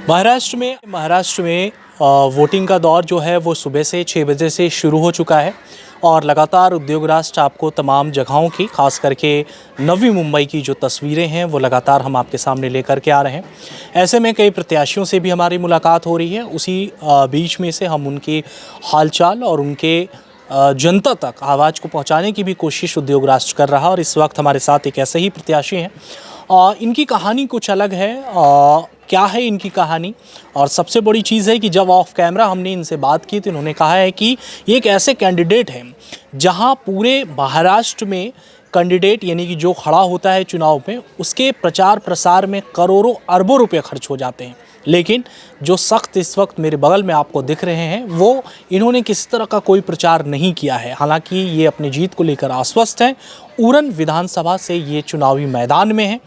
महाराष्ट्र में वोटिंग का दौर जो है वो सुबह से 6 बजे से शुरू हो चुका है और लगातार उद्योग राष्ट्र आपको तमाम जगहों की, खास करके नवी मुंबई की जो तस्वीरें हैं वो लगातार हम आपके सामने लेकर के आ रहे हैं। ऐसे में कई प्रत्याशियों से भी हमारी मुलाकात हो रही है। उसी बीच में से हम उनकी हालचाल और उनके जनता तक आवाज़ को पहुंचाने की भी कोशिश उद्योग राष्ट्र कर रहा है। और इस वक्त हमारे साथ एक ऐसे ही प्रत्याशी हैं। इनकी कहानी कुछ अलग है। क्या है इनकी कहानी? और सबसे बड़ी चीज़ है कि जब ऑफ कैमरा हमने इनसे बात की तो इन्होंने कहा है कि ये एक ऐसे कैंडिडेट हैं जहां पूरे महाराष्ट्र में कैंडिडेट यानी कि जो खड़ा होता है चुनाव में, उसके प्रचार प्रसार में करोड़ों अरबों रुपए खर्च हो जाते हैं। लेकिन जो सख्त इस वक्त मेरे बगल में आपको दिख रहे हैं वो इन्होंने किसी तरह का कोई प्रचार नहीं किया है। हालांकि ये अपनी जीत को लेकर आश्वस्त हैं। उरन विधानसभा से ये चुनावी मैदान में हैं।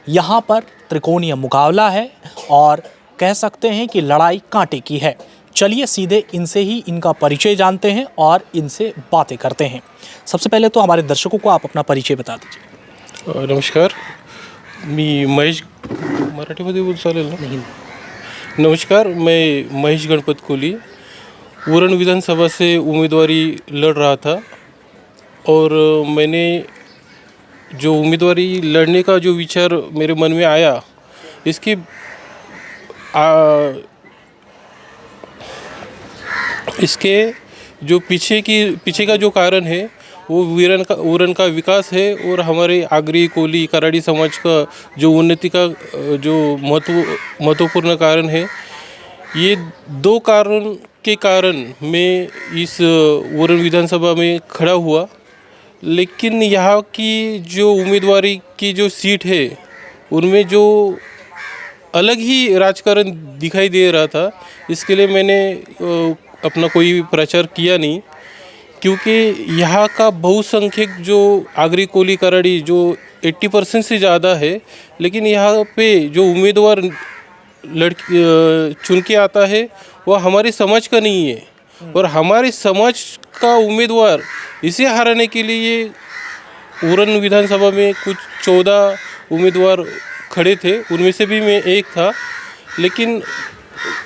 यहाँ पर त्रिकोणीय मुकाबला है और कह सकते हैं कि लड़ाई कांटे की है। चलिए सीधे इनसे ही इनका परिचय जानते हैं और इनसे बातें करते हैं। सबसे पहले तो हमारे दर्शकों को आप अपना परिचय बता दीजिए। नमस्कार, मी महेश, मराठीमध्ये बोल चालेल ना? नहीं। नमस्कार, मैं महेश गणपत कोली उरण विधानसभा से उम्मीदवारी लड़ रहा था और मैंने जो उम्मीदवारी लड़ने का जो विचार मेरे मन में आया, इसकी इसके जो पीछे का जो कारण है वो उरण का विकास है और हमारे आगरी कोली कराड़ी समाज का जो उन्नति का जो महत्वपूर्ण कारण है। ये दो कारण के कारण मैं इस उरण विधानसभा में खड़ा हुआ। लेकिन यहाँ की जो उम्मीदवारी की जो सीट है उनमें जो अलग ही राजकारण दिखाई दे रहा था, इसके लिए मैंने अपना कोई प्रचार किया नहीं, क्योंकि यहाँ का बहुसंख्यक जो आगरी कोली कराड़ी जो 80% से ज़्यादा है। लेकिन यहाँ पे जो उम्मीदवार चुन के आता है वह हमारे समाज का नहीं है और हमारे समाज का उम्मीदवार इसे हराने के लिए उरण विधानसभा में कुछ 14 उम्मीदवार खड़े थे, उनमें से भी मैं एक था। लेकिन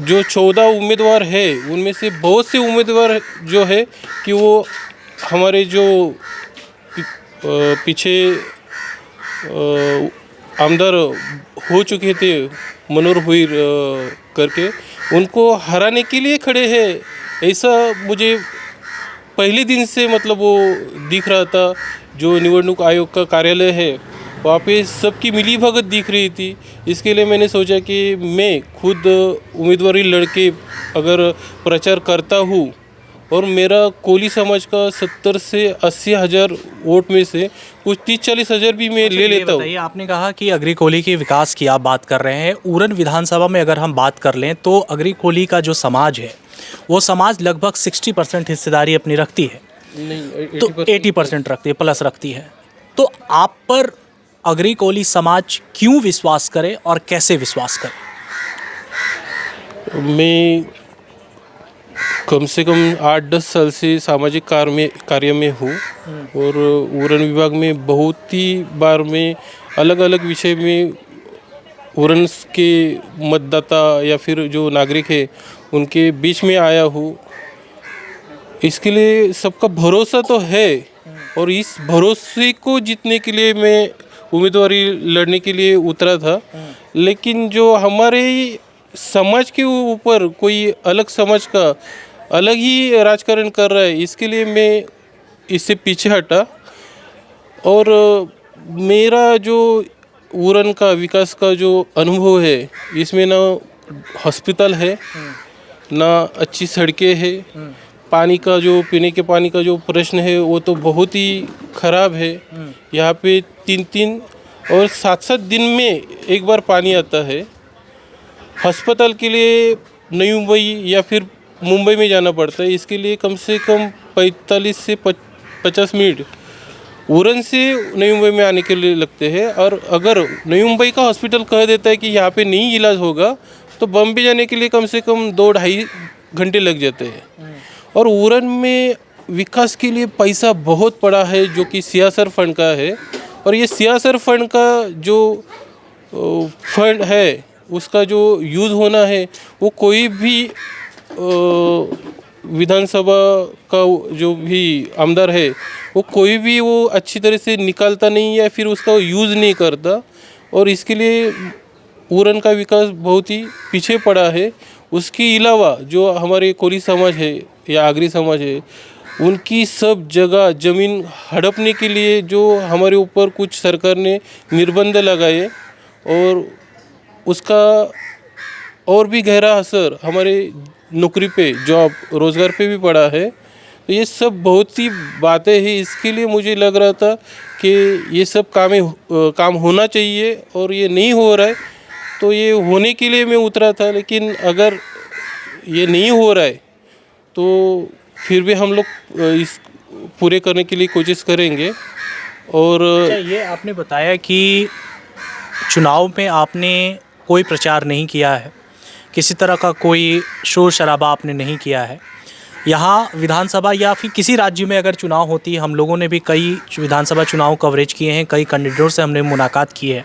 जो 14 उम्मीदवार है उनमें से बहुत से उम्मीदवार जो है कि वो हमारे जो पीछे आमदार हो चुके थे मनोहर भोईर करके, उनको हराने के लिए खड़े हैं। ऐसा मुझे पहले दिन से मतलब वो दिख रहा था। जो निवडणूक आयोग का कार्यालय है वहाँ पे सबकी मिली भगत दिख रही थी। इसके लिए मैंने सोचा कि मैं खुद उम्मीदवारी लड़के अगर प्रचार करता हूँ और मेरा कोली समाज का 70 से 80 हज़ार वोट में से कुछ 30-40 हज़ार भी मैं ले लेता हूँ। आपने कहा कि अगरी कोली के विकास की आप बात कर रहे हैं। उरन विधानसभा में अगर हम बात कर लें तो अगरी कोली का जो समाज है वो समाज लगभग 60% हिस्सेदारी अपनी रखती है। नहीं, तो 80% रखती है, प्लस रखती है। तो आप पर अगरी कोली समाज क्यों विश्वास करे और कैसे विश्वास करे? मैं कम से कम 8-10 साल से सामाजिक कार्य में हूँ और उरण विभाग में बहुत ही बार मैं अलग अलग विषय में उरण के मतदाता या फिर जो नागरिक है उनके बीच में आया हूँ। इसके लिए सबका भरोसा तो है और इस भरोसे को जीतने के लिए मैं उम्मीदवारी लड़ने के लिए उतरा था। लेकिन जो हमारे समाज के ऊपर कोई अलग समाज का अलग ही राजकारण कर रहा है, इसके लिए मैं इससे पीछे हटा। और मेरा जो उरण का विकास का जो अनुभव है, इसमें ना हॉस्पिटल है, ना अच्छी सड़कें है, पानी का जो पीने के पानी का जो प्रश्न है वो तो बहुत ही ख़राब है। यहाँ पे 3-3 और 7-7 दिन में एक बार पानी आता है। अस्पताल के लिए नई मुंबई या फिर मुंबई में जाना पड़ता है। इसके लिए कम से कम 45 से 50 मिनट उरण से नई मुंबई में आने के लिए लगते हैं। और अगर नई मुंबई का हॉस्पिटल कह देता है कि यहाँ पे नहीं इलाज होगा तो बम्बे जाने के लिए कम से कम 2-2.5 घंटे लग जाते हैं। और उरण में विकास के लिए पैसा बहुत पड़ा है जो कि सियासर फंड का है। और ये सियासर फंड का जो फंड है उसका जो यूज़ होना है वो कोई भी विधानसभा का जो भी आमदार है वो कोई भी वो अच्छी तरह से निकालता नहीं या फिर उसका यूज़ नहीं करता, और इसके लिए उरन का विकास बहुत ही पीछे पड़ा है। उसके अलावा जो हमारे कोली समाज है या आगरी समाज है, उनकी सब जगह ज़मीन हड़पने के लिए जो हमारे ऊपर कुछ सरकार ने निर्बंध लगाए, और उसका और भी गहरा असर हमारे नौकरी पे, जॉब, रोज़गार पे भी पड़ा है। तो ये सब बहुत सी बातें हैं, इसके लिए मुझे लग रहा था कि ये सब काम होना चाहिए और ये नहीं हो रहा है, तो ये होने के लिए मैं उतरा था। लेकिन अगर ये नहीं हो रहा है तो फिर भी हम लोग इस पूरे करने के लिए कोशिश करेंगे। और अच्छा, ये आपने बताया कि चुनाव में आपने कोई प्रचार नहीं किया है, किसी तरह का कोई शोर शराबा आपने नहीं किया है। यहाँ विधानसभा या फिर किसी राज्य में अगर चुनाव होती है, हम लोगों ने भी कई विधानसभा चुनाव कवरेज किए हैं, कई कैंडिडेटों से हमने मुलाकात की है,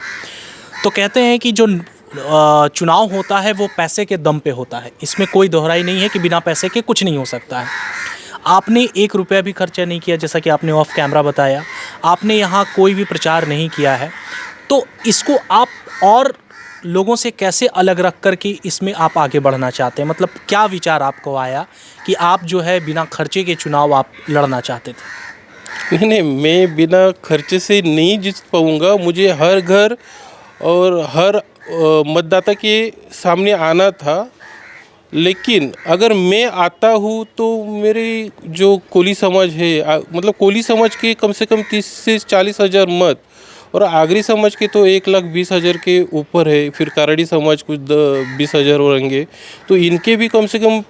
तो कहते हैं कि जो चुनाव होता है वो पैसे के दम पे होता है। इसमें कोई दोहराई नहीं है कि बिना पैसे के कुछ नहीं हो सकता है। आपने 1 रुपया भी खर्चा नहीं किया, जैसा कि आपने ऑफ कैमरा बताया। आपने यहाँ कोई भी प्रचार नहीं किया है, तो इसको आप और लोगों से कैसे अलग रख कर के इसमें आप आगे बढ़ना चाहते हैं? मतलब क्या विचार आपको आया कि आप जो है बिना खर्चे के चुनाव आप लड़ना चाहते थे? नहीं, मैं बिना खर्चे से नहीं जीत पाऊँगा। मुझे हर घर और हर मतदाता के सामने आना था। लेकिन अगर मैं आता हूँ तो मेरे जो कोली समाज है, मतलब कोली समाज के कम से कम 30 से 40 हज़ार मत, और आगरी समाज के तो 1,20,000 के ऊपर है। फिर काराड़ी समाज कुछ 20 हज़ार होंगे, तो इनके भी कम से कम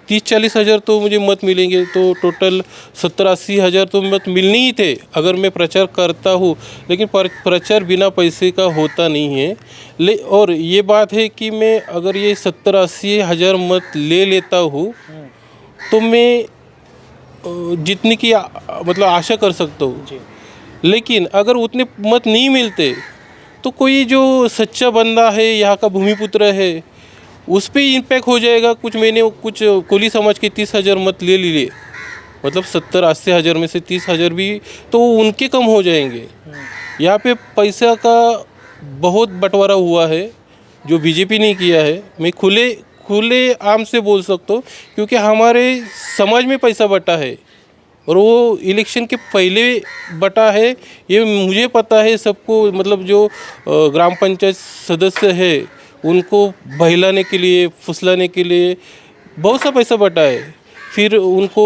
30-40 हज़ार तो मुझे मत मिलेंगे। तो टोटल 70-80 हज़ार तो मत मिलने ही थे अगर मैं प्रचार करता हूँ। लेकिन प्रचार बिना पैसे का होता नहीं है। और ये बात है कि मैं अगर ये 70-80 हज़ार मत ले लेता हूँ तो मैं जितने की मतलब आशा कर सकता हूँ। लेकिन अगर उतने मत नहीं मिलते तो कोई जो सच्चा बंदा है, यहाँ का भूमिपुत्र है, उस पर इम्पैक्ट हो जाएगा। कुछ कोली समाज के 30 हज़ार मत ले लिए, मतलब 70-80 हज़ार में से 30 हज़ार भी तो उनके कम हो जाएंगे। यहाँ पे पैसा का बहुत बंटवारा हुआ है जो बीजेपी ने किया है। मैं खुले आम से बोल सकता हूँ, क्योंकि हमारे समाज में पैसा बटा है और वो इलेक्शन के पहले बटा है, ये मुझे पता है सबको। मतलब जो ग्राम पंचायत सदस्य है उनको बहलाने के लिए, फुसलाने के लिए बहुत सा पैसा बटा है। फिर उनको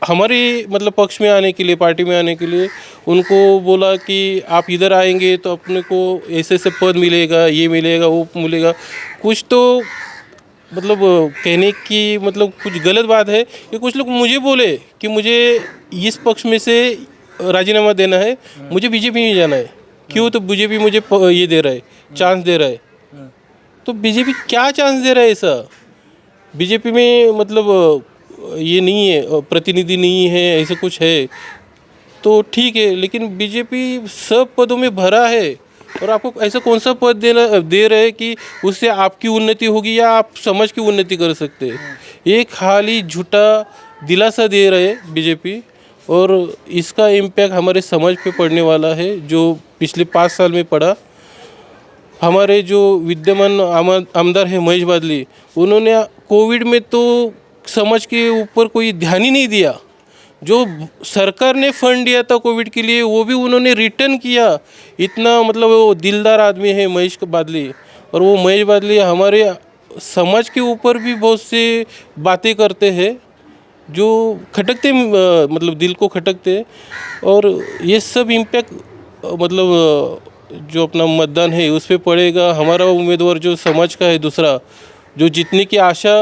हमारे मतलब पक्ष में आने के लिए, पार्टी में आने के लिए उनको बोला कि आप इधर आएंगे तो अपने को ऐसे ऐसे पद मिलेगा, ये मिलेगा, वो मिलेगा। कुछ तो मतलब कहने की मतलब कुछ गलत बात है कि कुछ लोग मुझे बोले कि मुझे इस पक्ष में से राजीनामा देना है, मुझे बीजेपी में जाना है। क्यों? तो बीजेपी मुझे ये दे रहा है, चांस दे रहा है। तो बीजेपी क्या चांस दे रहा है? ऐसा बीजेपी में मतलब ये नहीं है, प्रतिनिधि नहीं है, ऐसा कुछ है तो ठीक है। लेकिन बीजेपी सब पदों में भरा है, और आपको ऐसा कौन सा पद दे रहे हैं कि उससे आपकी उन्नति होगी या आप समाज की उन्नति कर सकते हैं? ये खाली झूठा दिलासा दे रहे हैं बीजेपी, और इसका इम्पैक्ट हमारे समाज पे पड़ने वाला है, जो पिछले 5 साल में पड़ा। हमारे जो विद्यमान आमदार है महेश बादली, उन्होंने कोविड में तो समाज के ऊपर कोई ध्यान ही नहीं दिया। जो सरकार ने फंड दिया था कोविड के लिए वो भी उन्होंने रिटर्न किया। इतना मतलब वो दिलदार आदमी है महेश बादली, और वो महेश बादली हमारे समाज के ऊपर भी बहुत से बातें करते हैं जो खटकते, मतलब दिल को खटकते। और ये सब इम्पैक्ट मतलब जो अपना मतदान है उस पर पड़ेगा। हमारा उम्मीदवार जो समाज का है दूसरा, जो जीतने की आशा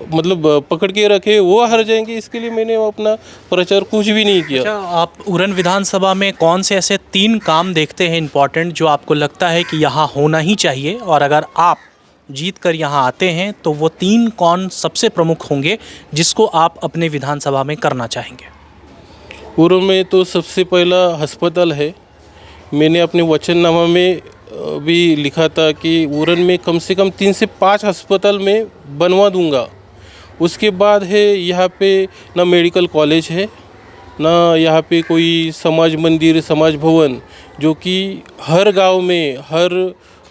मतलब पकड़ के रखे, वो हार जाएंगे। इसके लिए मैंने अपना प्रचार कुछ भी नहीं किया। अच्छा, आप उरन विधानसभा में कौन से ऐसे 3 काम देखते हैं इम्पॉर्टेंट, जो आपको लगता है कि यहाँ होना ही चाहिए, और अगर आप जीत कर यहाँ आते हैं तो वो 3 कौन सबसे प्रमुख होंगे जिसको आप अपने विधानसभा में करना चाहेंगे? उरन में तो सबसे पहला अस्पताल है। मैंने अपने वचननामा में भी लिखा था कि उरन में कम से कम 3 से 5 अस्पताल में बनवा दूंगा। उसके बाद है यहाँ पे ना मेडिकल कॉलेज है, ना यहाँ पे कोई समाज मंदिर, समाज भवन, जो कि हर गांव में हर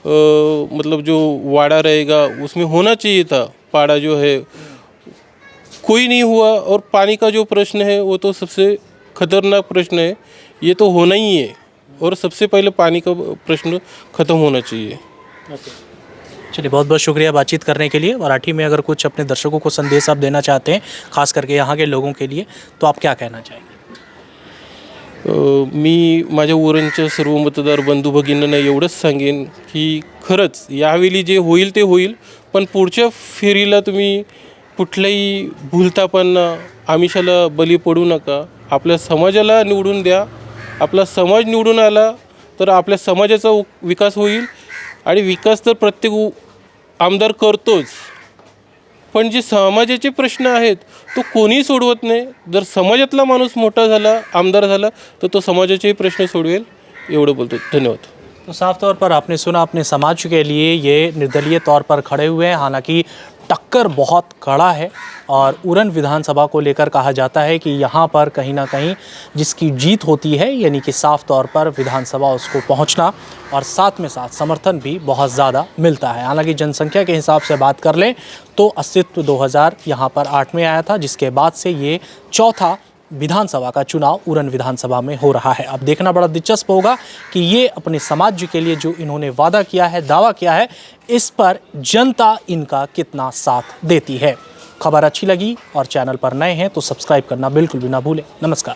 मतलब जो वाड़ा रहेगा उसमें होना चाहिए था। पाड़ा जो है कोई नहीं हुआ। और पानी का जो प्रश्न है वो तो सबसे खतरनाक प्रश्न है, ये तो होना ही है। और सबसे पहले पानी का प्रश्न ख़त्म होना चाहिए। चलिए, बहुत बहुत शुक्रिया बातचीत करने के लिए। मराठी में अगर कुछ अपने दर्शकों को संदेश आप देना चाहते हैं, खास करके यहाँ के लोगों के लिए, तो आप क्या कहना चाहेंगे? मी माझ्या उरणच्या सर्व मतदार बंधू भगिनींना एवढंच सांगेन की खरंच यावेळी जे होईल ते होईल, पण पुढच्या फेरीला तुम्ही कुठल्याही भूलथापांना, आमिषाला बली पडू नका. आपल्या समाजाला निवडून द्या. आपला समाज निवडून आला तर आपल्या समाजाचा विकास होईल. आणि विकास तर प्रत्येक आमदार करतोच, पण जे समाजाचे प्रश्न आहेत तो कोणीही सोडवत नाही. जर समाजातला माणूस मोठा झाला, आमदार झाला, तर तो समाजाचेही प्रश्न सोडवेल. एवढं बोलतो. धन्यवाद. तो साफ तौर पर आपने सुना, अपने समाज के लिए ये निर्दलीय तौर पर खड़े हुए हैं। हालांकि टक्कर बहुत कड़ा है और उरन विधानसभा को लेकर कहा जाता है कि यहाँ पर कहीं ना कहीं जिसकी जीत होती है, यानी कि साफ तौर पर विधानसभा उसको पहुँचना और साथ में साथ समर्थन भी बहुत ज़्यादा मिलता है। हालांकि जनसंख्या के हिसाब से बात कर लें तो अस्तित्व 2000 यहाँ पर 8 में आया था, जिसके बाद से ये चौथा विधानसभा का चुनाव उरन विधानसभा में हो रहा है। अब देखना बड़ा दिलचस्प होगा कि ये अपने समाज के लिए जो इन्होंने वादा किया है, दावा किया है, इस पर जनता इनका कितना साथ देती है। खबर अच्छी लगी और चैनल पर नए हैं तो सब्सक्राइब करना बिल्कुल भी ना भूलें। नमस्कार।